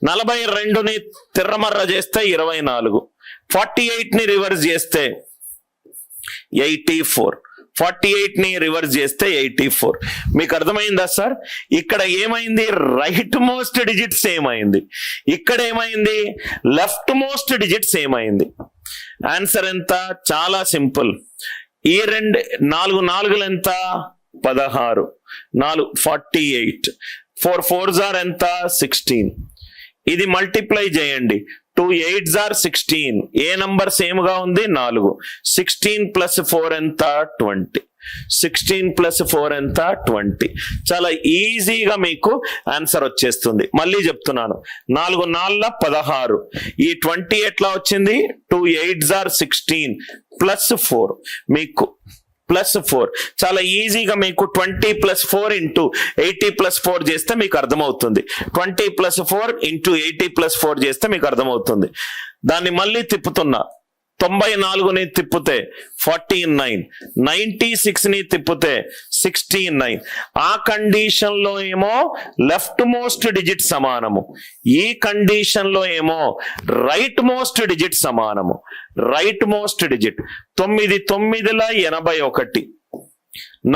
42ని తిర్రమర్ర చేస్తే 24, 48ని రివర్స్ చేస్తే 84, 48ని రివర్స్ చేస్తే 84. మీకు అర్థమైందా సార్? ఇక్కడ ఏమైంది? రైట్ మోస్ట్ డిజిట్స్ ఏమైంది, ఇక్కడ ఏమైంది? లెఫ్ట్ మోస్ట్ డిజిట్స్ ఏమైంది. ఆన్సర్ ఎంత? చాలా సింపుల్. ఈ 4 నాలుగులు ఎంత? 16, 4 48, 4 4s are ఎంత? 16. ఇది మల్టిప్లై చేయండి. 2 8s are 16. A number same గా ఉంది? 4. 16 ప్లస్ 4 ఎంత? 20. 16 ప్లస్ 4 ఎంత? 20. చాలా ఈజీగా మీకు ఆన్సర్ వచ్చేస్తుంది. మళ్ళీ చెప్తున్నాను, 4 4 16. ఈ 20 ఎట్లా వచ్చింది? 2 8s are 16 ప్లస్ 4, మీకు ప్లస్ 4. చాలా ఈజీగా మీకు 20 ప్లస్ 4 ఇంటూ 80 ప్లస్ 4 చేస్తే మీకు అర్థమవుతుంది. 20 ప్లస్ 4 ఇంటూ 80 ప్లస్ 4 చేస్తే మీకు అర్థమవుతుంది. దాన్ని మళ్ళీ తిప్పుతున్నా. 94ని తిప్పితే 49, 96ని తిప్పితే 69. ఆ కండిషన్ లో ఏమో లెఫ్ట్ మోస్ట్ డిజిట్ సమానము, ఈ కండిషన్ లో ఏమో రైట్ మోస్ట్ డిజిట్ సమానము. రైట్ మోస్ట్ డిజిట్ 9 9ల 81, 4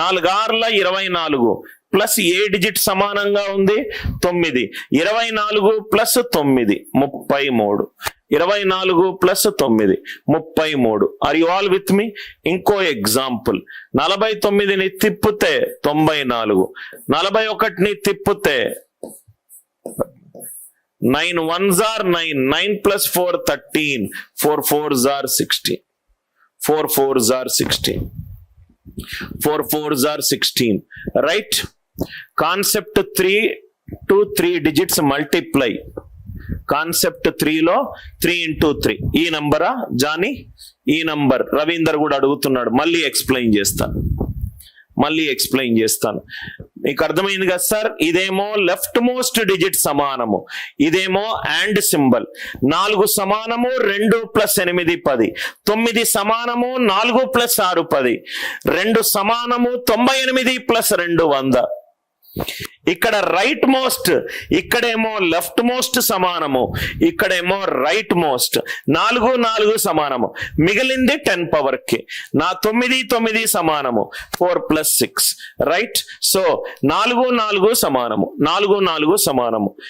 6ల 24 ప్లస్ ఏ డిజిట్ సమానంగా ఉంది? 9. 24 plus 9 33. 24 plus 9 33. Are you all with me? ఇంకో ఎగ్జాంపుల్. 49ని తిప్పితే 94, 41ని తిప్పితే 9 1s are 9, 9 plus 4 13, 4 4s are 16, 4 4s are 16, 4 4s are 16. Right? Concept 3 to 3 digits multiply. Concept 3లో 3 into 3. ఈ నంబరా జానీ? ఈ నంబర్ రవీందర్ కూడా అడుగుతున్నాడు. మళ్ళీ ఎక్స్ప్లెయిన్ చేస్తాను. మీకు అర్థమైంది కదా సార్? ఇదేమో లెఫ్ట్ మోస్ట్ డిజిట్ సమానము, ఇదేమో అండ్ సింబల్. 4 సమానము 2 ప్లస్ 8 10, 9 సమానము 4 ప్లస్ 6 10, 2 సమానము 98 ప్లస్ 2 100. ఇక్కడ రైట్ మోస్ట్, ఇక్కడేమో లెఫ్ట్ మోస్ట్ సమానము, ఇక్కడేమో రైట్ మోస్ట్. 4 4 సమానము, మిగిలింది 10 పవర్ కి. నా 9 9 సమానము, 4 ప్లస్ 6. రైట్? సో 4 4 సమానము, 4 4 సమానము.